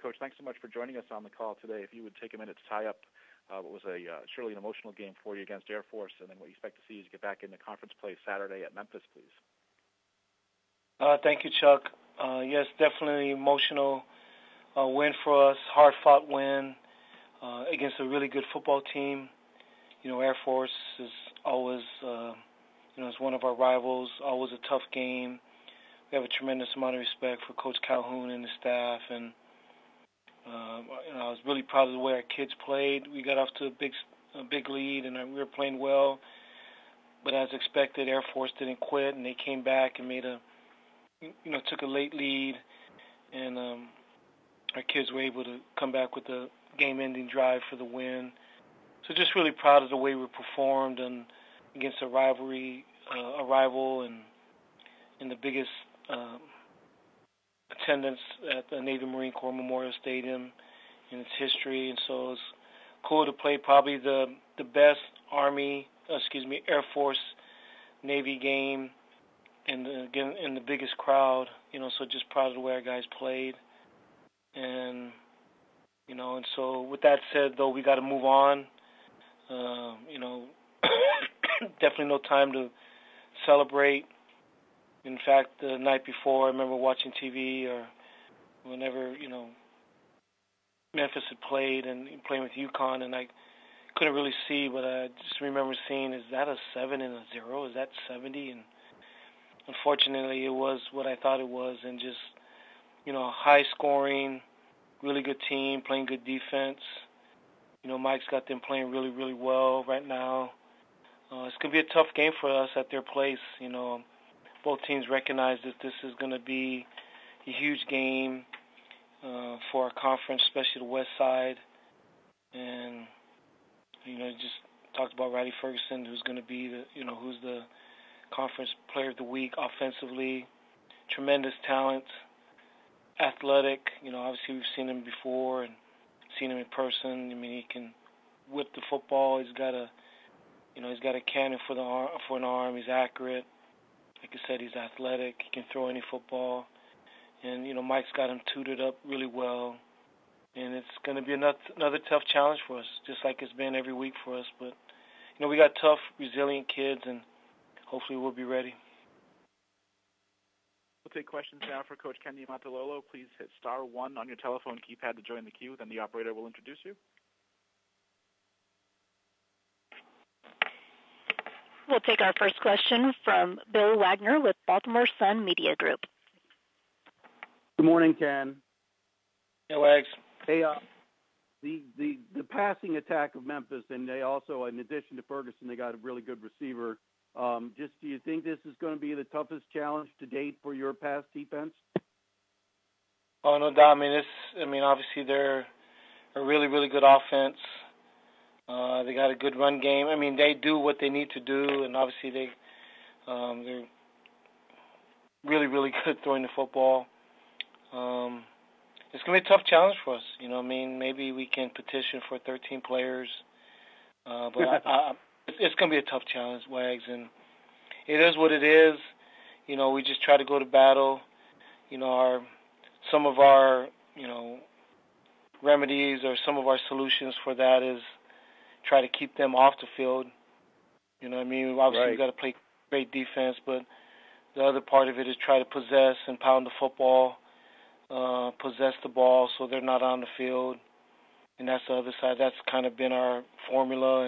Coach, thanks so much for joining us on the call today. If you would take a minute to tie up what was surely an emotional game for you against Air Force, and then what you expect to see as you get back into conference play Saturday at Memphis, please. Thank you, Chuck. Yes, definitely emotional win for us, hard-fought win against a really good football team. Air Force is always, it's one of our rivals, always a tough game. We have a tremendous amount of respect for Coach Calhoun and the staff, and I was really proud of the way our kids played. We got off to a big lead, and we were playing well. But as expected, Air Force didn't quit, and they came back and took a late lead, and our kids were able to come back with a game-ending drive for the win. So just really proud of the way we performed and against a rival, and the biggest attendance at the Navy Marine Corps Memorial Stadium in its history. And so it's cool to play probably the best Air Force Navy game and in the biggest crowd. So just proud of the way our guys played. And so with that said, though, we got to move on. Definitely no time to celebrate. In fact, the night before, I remember watching TV or whenever, Memphis had played and playing with UConn, and I couldn't really see, but I just remember seeing, is that a 7 and a 0? Is that 70? And unfortunately, it was what I thought it was, and just, high scoring, really good team, playing good defense. Mike's got them playing really, really well right now. It's going to be a tough game for us at their place. Both teams recognize that this is going to be a huge game for our conference, especially the West Side. And, just talked about Riley Ferguson, who's going to be who's the conference player of the week offensively. Tremendous talent, athletic. Obviously we've seen him before and seen him in person. He can whip the football. He's got a cannon for an arm. He's accurate. Like I said, he's athletic. He can throw any football. And, Mike's got him tutored up really well. And it's going to be another tough challenge for us, just like it's been every week for us. But, we got tough, resilient kids, and hopefully we'll be ready. We'll take questions now for Coach Ken Niumatalolo. Please hit *1 on your telephone keypad to join the queue. Then the operator will introduce you. We'll take our first question from Bill Wagner with Baltimore Sun Media Group. Good morning, Ken. Hey, Wags. Hey, the passing attack of Memphis, and they also, in addition to Ferguson, they got a really good receiver. Do you think this is going to be the toughest challenge to date for your pass defense? Oh, no doubt. Obviously they're a really, really good offense. They got a good run game. They do what they need to do, and obviously they're really, really good throwing the football. It's going to be a tough challenge for us. Maybe we can petition for 13 players, but it's going to be a tough challenge, Wags, and it is what it is. We just try to go to battle. Some of our remedies or some of our solutions for that is try to keep them off the field. Obviously, right. We've got to play great defense, but the other part of it is try to possess and pound the football, possess the ball so they're not on the field. And that's the other side. That's kind of been our formula,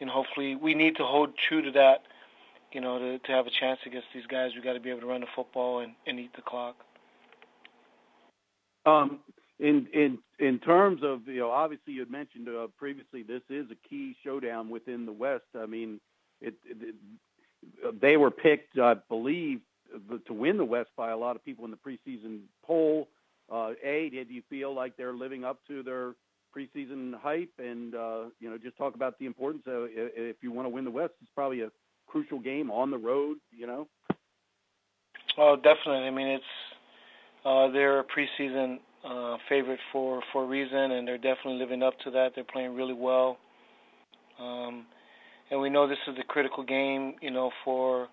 and hopefully we need to hold true to that. To have a chance against these guys, we got to be able to run the football and eat the clock. In terms of, obviously you had mentioned previously this is a key showdown within the West. They were picked, I believe, to win the West by a lot of people in the preseason poll. Did you feel like they're living up to their preseason hype? And, just talk about the importance of, if you want to win the West, it's probably a crucial game on the road, Oh, definitely. They're a preseason favorite for a reason, and they're definitely living up to that. They're playing really well. And we know this is a critical game, for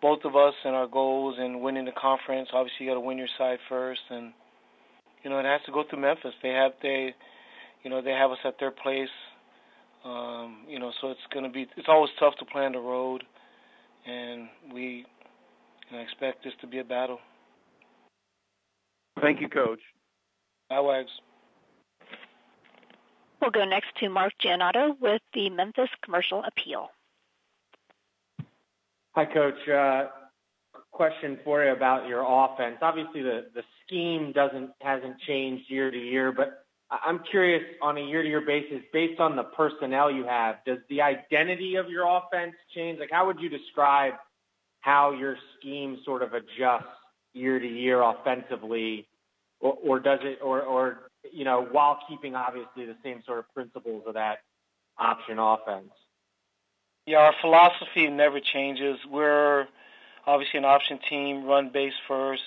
both of us and our goals and winning the conference. Obviously, you got to win your side first, and it has to go through Memphis. They have us at their place. So it's always tough to play on the road, and we expect this to be a battle. Thank you, Coach. Bye, Wags. We'll go next to Mark Giannotto with the Memphis Commercial Appeal. Hi, Coach. Question for you about your offense. Obviously, the scheme hasn't changed year to year, but I'm curious on a year-to-year basis, based on the personnel you have, does the identity of your offense change? Like, how would you describe how your scheme sort of adjusts year to year offensively, or does it, or while keeping obviously the same sort of principles of that option offense? Yeah, our philosophy never changes. We're obviously an option team, run base first,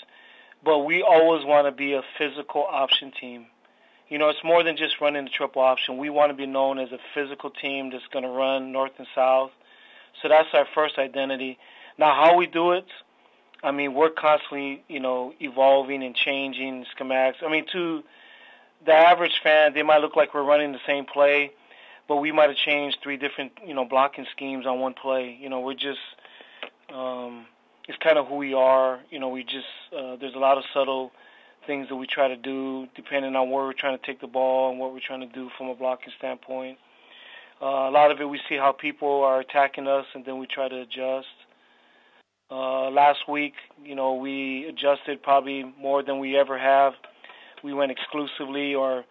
but we always want to be a physical option team. It's more than just running the triple option. We want to be known as a physical team that's going to run north and south. So that's our first identity. Now, how we do it, we're constantly, evolving and changing schematics. To the average fan, they might look like we're running the same play, but we might have changed 3 different, blocking schemes on one play. We're just, it's kind of who we are. There's a lot of subtle things that we try to do depending on where we're trying to take the ball and what we're trying to do from a blocking standpoint. A lot of it, we see how people are attacking us, and then we try to adjust. Last week, we adjusted probably more than we ever have. We went exclusively or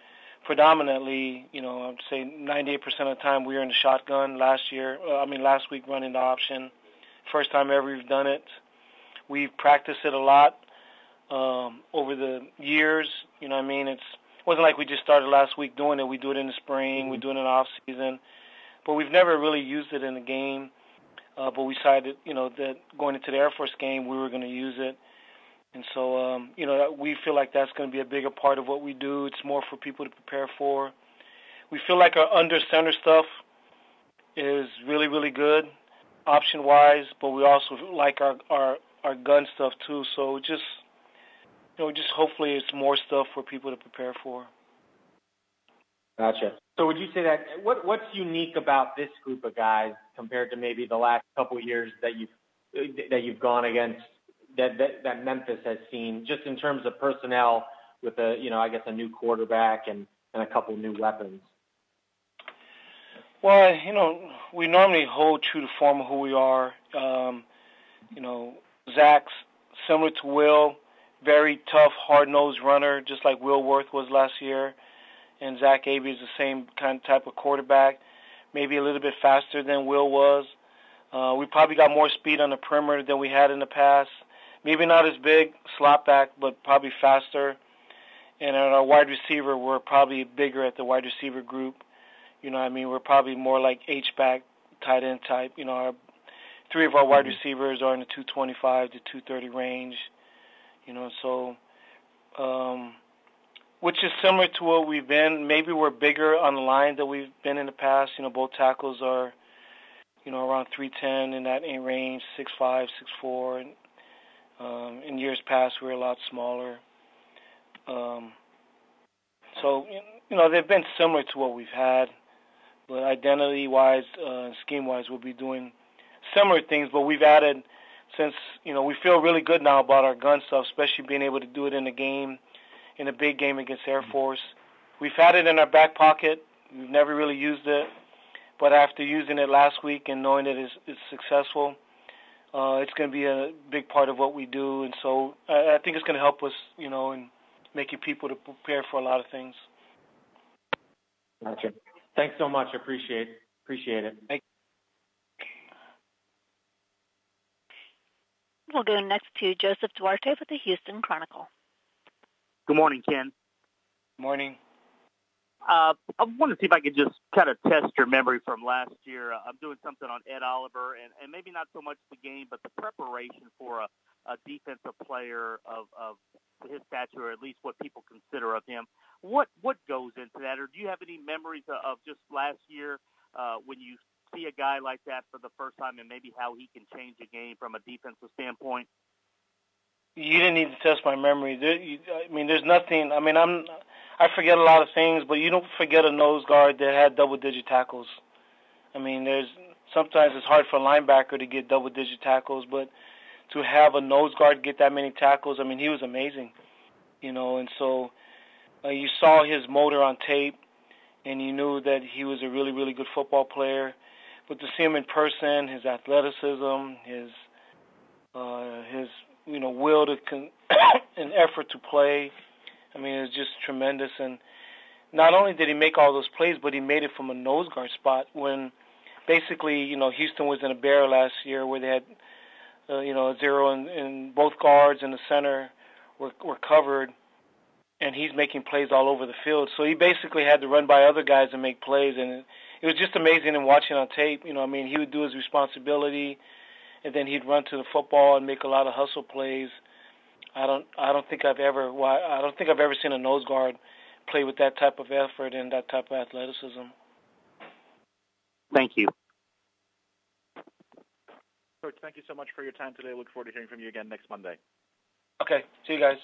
predominantly, I'd say 98% of the time we were in the shotgun last week running the option. First time ever we've done it. We've practiced it a lot over the years. It wasn't like we just started last week doing it. We do it in the spring, we do it in the off season, but we've never really used it in the game. But we decided, that going into the Air Force game, we were going to use it. And so, we feel like that's going to be a bigger part of what we do. It's more for people to prepare for. We feel like our under center stuff is really, really good, option-wise, but we also like our gun stuff too. So just hopefully it's more stuff for people to prepare for. Gotcha. So would you say that what's unique about this group of guys compared to maybe the last couple of years that you've gone against that Memphis has seen, just in terms of personnel with a new quarterback and a couple new weapons? Well, we normally hold true to form of who we are. Zach's similar to Will, very tough, hard-nosed runner, just like Will Worth was last year. And Zach Abey is the same kind of type of quarterback, maybe a little bit faster than Will was. We probably got more speed on the perimeter than we had in the past. Maybe not as big, slot back, but probably faster. And at our wide receiver, we're probably bigger at the wide receiver group. We're probably more like H-back, tight end type. 3 of our wide receivers are in the 225 to 230 range. Which is similar to what we've been. Maybe we're bigger on the line than we've been in the past. Both tackles are, around 310 in that range, 6'5", 6'4". And in years past, we were a lot smaller. They've been similar to what we've had. But identity-wise, scheme-wise, we'll be doing similar things. But we've added, since, we feel really good now about our gun stuff, especially being able to do it in the game, in a big game against Air Force. We've had it in our back pocket. We've never really used it. But after using it last week and knowing that it's successful, it's going to be a big part of what we do. And so I think it's going to help us, in making people to prepare for a lot of things. Gotcha. Thanks so much. Appreciate it. Thank you. We'll go next to Joseph Duarte with the Houston Chronicle. Good morning, Ken. Morning. I want to see if I could just kind of test your memory from last year. I'm doing something on Ed Oliver, and maybe not so much the game, but the preparation for a defensive player of his stature, or at least what people consider of him. What goes into that? Or do you have any memories of just last year when you see a guy like that for the first time, and maybe how he can change a game from a defensive standpoint? You didn't need to test my memory. There's nothing. I forget a lot of things, but you don't forget a nose guard that had double-digit tackles. Sometimes it's hard for a linebacker to get double-digit tackles, but to have a nose guard get that many tackles, he was amazing, And so you saw his motor on tape, and you knew that he was a really, really good football player. But to see him in person, his athleticism, his will to and effort to play, it was just tremendous. And not only did he make all those plays, but he made it from a nose guard spot when basically, Houston was in a bear last year where they had, a zero in both guards and the center were covered, and he's making plays all over the field. So he basically had to run by other guys and make plays, and it was just amazing in watching on tape. He would do his responsibility, and then he'd run to the football and make a lot of hustle plays. I don't think I've ever seen a nose guard play with that type of effort and that type of athleticism. Thank you. Coach, thank you so much for your time today. Look forward to hearing from you again next Monday. Okay. See you guys.